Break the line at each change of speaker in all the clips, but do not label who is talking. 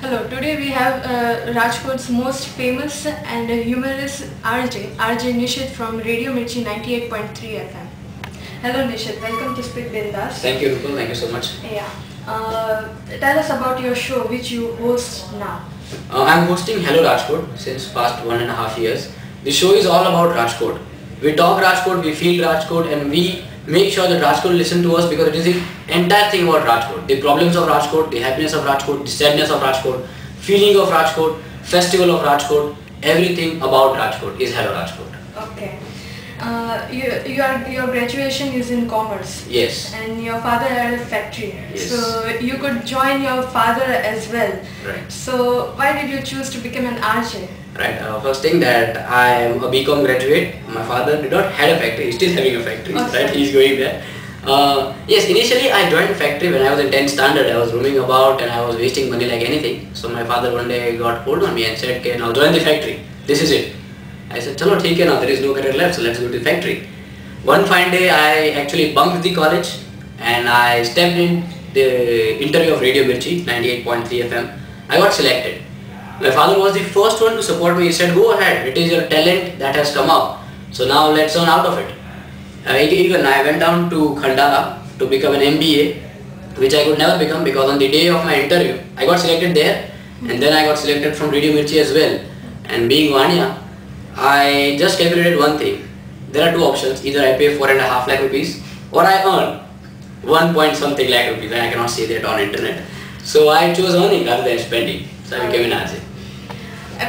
Hello, today we have Rajkot's most famous and humorous RJ Nishit from Radio Mirchi 98.3 FM. Hello Nishit, welcome to Speak Bindas.
Thank you, Rushville. Thank you so much.
Yeah. Tell us about your show which you host now.
I'm hosting Hello Rajkot since past 1.5 years. The show is all about Rajkot. We talk Rajkot, we feel Rajkot, and we make sure that Rajkot listen to us because it is the entire thing about Rajkot. The problems of Rajkot, the happiness of Rajkot, the sadness of Rajkot, feeling of Rajkot, festival of Rajkot, everything about Rajkot is Hello Rajkot.
Okay. Your graduation is in commerce.
Yes.
And your father had a factory.
Yes.
So you could join your father as well.
Right.
So why did you choose to become an RJ?
Right. First thing that I am a BCom graduate. My father did not have a factory. He's still having a factory.
Okay.
Right. He's going there. Yes. Initially, I joined the factory when I was in 10th standard. I was roaming about and I was wasting money like anything. So my father one day got hold on me and said, "Okay, now join the factory. This is it." I said, "Chalo, theek hai now. There is no career left. So let's go to the factory." One fine day, I actually bunked the college and I stepped in the interview of Radio Mirchi 98.3 FM. I got selected. My father was the first one to support me. He said, "Go ahead, it is your talent that has come up. So now let's earn out of it." Even I went down to Khandala to become an MBA, which I could never become because on the day of my interview, I got selected there and then I got selected from Radio Mirchi as well. And being Vanya, I just calculated one thing. There are two options. Either I pay 4.5 lakh rupees or I earn 1 point something lakh rupees, and I cannot say that on internet. So I chose earning rather than spending. So I became an RJ.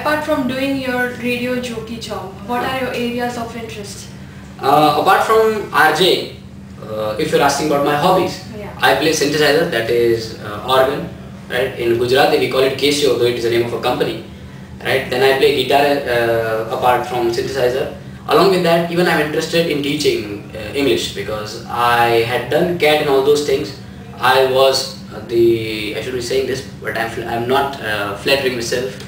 Apart from doing your radio jockey job, what are your areas of interest?
Apart from RJ, if you're asking about my hobbies,
Yeah.
I play synthesizer, that is organ. Right? In Gujarati we call it Casio, though it is the name of a company. Right? Then I play guitar apart from synthesizer. Along with that, even I'm interested in teaching English because I had done CAT and all those things. I was I should be saying this, but I'm not flattering myself.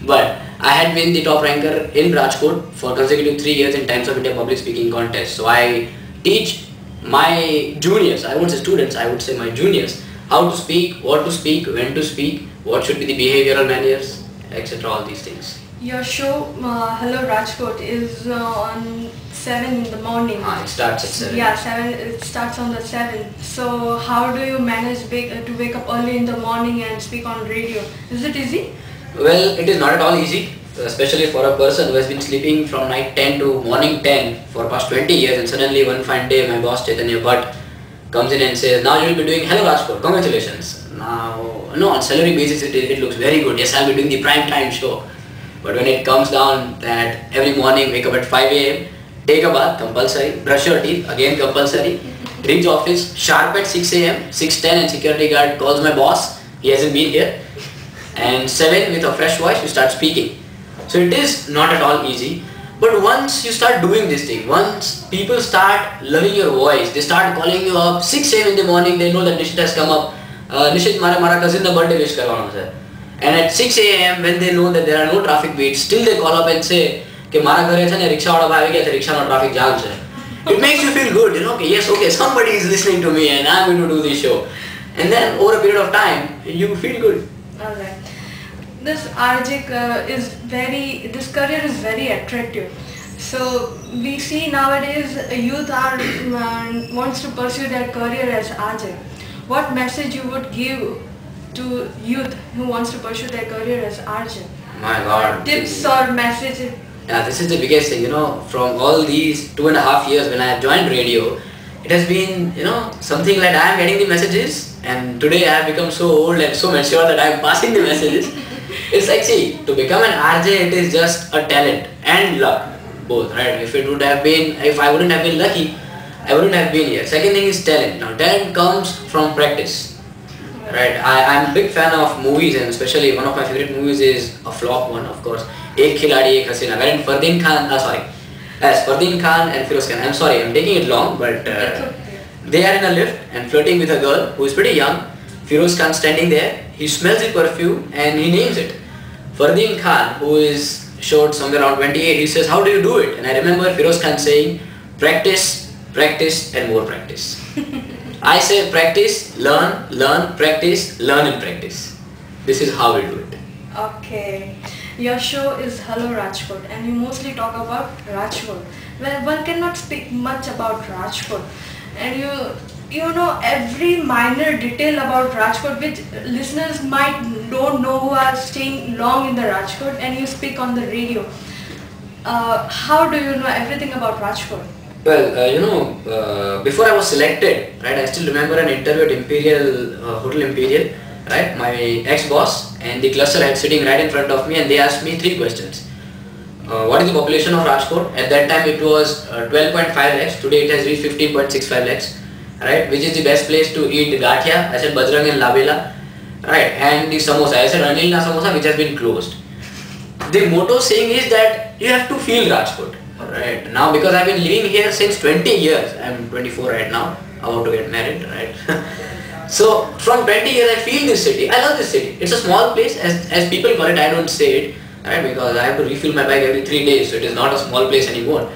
But I had been the top ranker in Rajkot for consecutive 3 years in Times of India public speaking contest. So I teach my juniors, I won't say students, I would say my juniors, how to speak, what to speak, when to speak, what should be the behavioral manners, etc. All these things.
Your show, Hello Rajkot, is on 7 in the morning.
It starts at 7.
Yeah, 7. It starts on the 7th. So how do you manage to wake up early in the morning and speak on radio? Is it easy?
Well, it is not at all easy, especially for a person who has been sleeping from night 10 to morning 10 for past 20 years, and suddenly one fine day my boss Chaitanya Bhatt comes in and says, "Now you will be doing Hello Rajkot, congratulations." Now, no, on salary basis it looks very good. Yes, I will be doing the prime time show. But when it comes down that every morning wake up at 5 a.m, take a bath, compulsory, brush your teeth, again compulsory, reach office sharp at 6 a.m, 6:10 and security guard calls my boss, he hasn't been here, and 7 with a fresh voice you start speaking. So it is not at all easy. But once you start doing this thing, once people start loving your voice, they start calling you up 6 a.m. in the morning, they know that Nishit has come up. Nishit, mara cousin the birthday wish karwana sir. And at 6 a.m. when they know that there are no traffic beats, still they call up and say कि मारा घरे छे ने rickshaw वाला भाई गया थे rickshaw no traffic jam छे. It makes you feel good, you know. Okay, yes, okay, somebody is listening to me and I'm going to do this show. And then over a period of time, you feel good.
Alright. This RJ this career is very attractive. So we see nowadays youth wants to pursue their career as RJ. What message you would give to youth who wants to pursue their career as RJ?
My God.
Tips or messages?
Yeah, this is the biggest thing, you know, from all these 2.5 years when I have joined radio, it has been, you know, something like I am getting the messages, and today I have become so old and so mature that I am passing the messages. It's like, see, to become an RJ, it is just a talent and luck, both, right? If I wouldn't have been lucky, I wouldn't have been here. Second thing is talent. Now, talent comes from practice. Right, I'm a big fan of movies, and especially one of my favorite movies is a flop one, of course, Ek Khiladi Ek Hasina, wherein Fardeen Khan and Feroz Khan. I'm sorry, I'm taking it long, but they are in a lift and flirting with a girl who is pretty young. Feroz Khan standing there, he smells the perfume and he names it. Fardeen Khan, who is short somewhere around 28, he says, "How do you do it?" And I remember Feroz Khan saying, "Practice, practice and more practice." I say practice, learn, practice, learn and practice. This is how we do it.
Okay. Your show is Hello Rajkot and you mostly talk about Rajkot. Well, one cannot speak much about Rajkot and you know every minor detail about Rajkot which listeners might don't know who are staying long in the Rajkot, and you speak on the radio. How do you know everything about Rajkot?
Well, before I was selected, right, I still remember an interview at Imperial, Hotel Imperial, right, my ex-boss and the cluster head sitting right in front of me, and they asked me three questions. What is the population of Rajkot? At that time it was 12.5 lakhs, today it has reached 15.65 lakhs, right, which is the best place to eat gathia? I said Bajrang and Labela, right, and the samosa, I said Anil Na samosa, which has been closed. The motto saying is that you have to feel Rajkot. Right now, because I've been living here since 20 years, I'm 24 right now, about to get married, right? So from 20 years I feel this city, I love this city. It's a small place, as people call it, I don't say it, right? Because I have to refill my bag every 3 days, so it is not a small place anymore.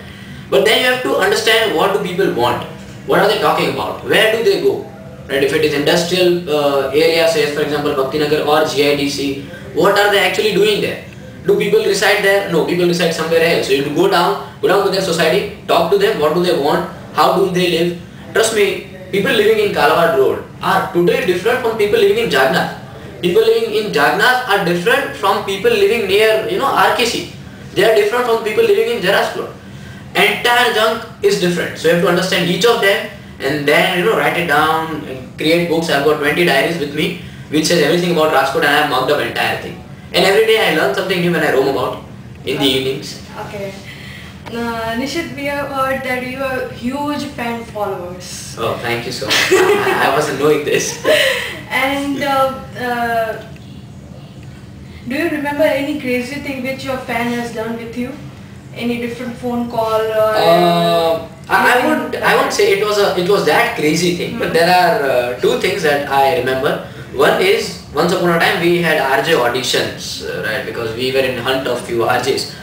But then you have to understand, what do people want? What are they talking about? Where do they go? Right? If it is industrial area, say for example Bhaktinagar or GIDC, what are they actually doing there? Do people reside there? No, people reside somewhere else. So you have to go down to their society, talk to them, what do they want, how do they live. Trust me, people living in Kalawad Road are totally different from people living in Jagannath. People living in Jagannath are different from people living near, RKC. They are different from people living in Jarasplot. Entire junk is different. So you have to understand each of them and then, write it down and create books. I've got 20 diaries with me which says everything about Rajkot, and I have marked up entire thing. And every day I learn something new when I roam about in the evenings.
Okay. Nishit, we have heard that you are huge fan followers.
Oh, thank you so much. I wasn't knowing this.
And do you remember any crazy thing which your fan has done with you? Any different phone call?
I won't say it was that crazy thing, but there are two things that I remember. One is, once upon a time we had RJ auditions, right, because we were in hunt of few RJs.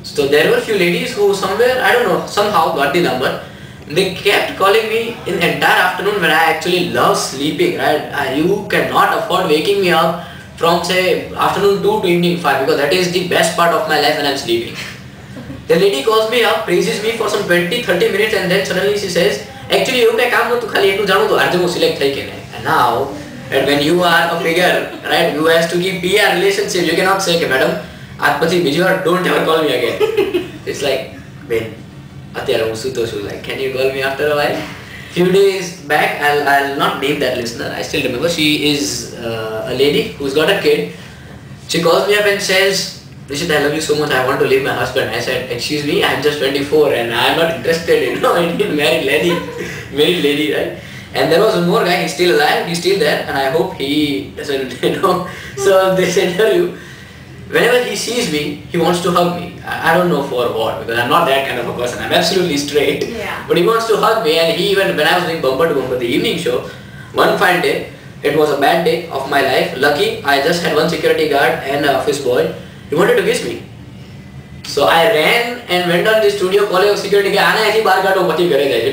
So there were few ladies who somewhere, I don't know, somehow got the number. They kept calling me in the entire afternoon when I actually love sleeping, right. You cannot afford waking me up from say afternoon 2 to evening 5, because that is the best part of my life when I am sleeping. The lady calls me up, praises me for some 20-30 minutes, and then suddenly she says, actually you can come to khali etu janu to RJ mo select thai ke nahi. And now, and when you are a figure, right, you has to keep PR relationship. You cannot say, okay, madam, don't ever call me again. It's like, Ben, like, can you call me after a while? Few days back, I'll not name that listener. I still remember. She is a lady who's got a kid. She calls me up and says, Nishit, I love you so much. I want to leave my husband. I said, excuse me, I'm just 24 and I'm not interested in married lady, right? And there was one more guy, he's still alive, he's still there, and I hope he doesn't, serve this interview. Whenever he sees me, he wants to hug me. I don't know for what, because I'm not that kind of a person. I'm absolutely straight.
Yeah.
But he wants to hug me, and he even, when I was doing Bumper to Bumper, the evening show, one fine day, it was a bad day of my life. Lucky, I just had one security guard and an office boy. He wanted to kiss me. So I ran and went down to the studio, calling a security guy, it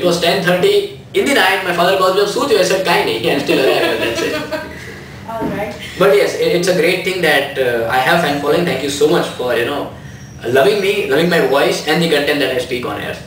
was 10:30. In the night, my father calls me up, I said, Kai nahi, I'm still alive, that's it.
Alright.
But yes, it's a great thing that I have fan following. Thank you so much for, loving me, loving my voice and the content that I speak on air.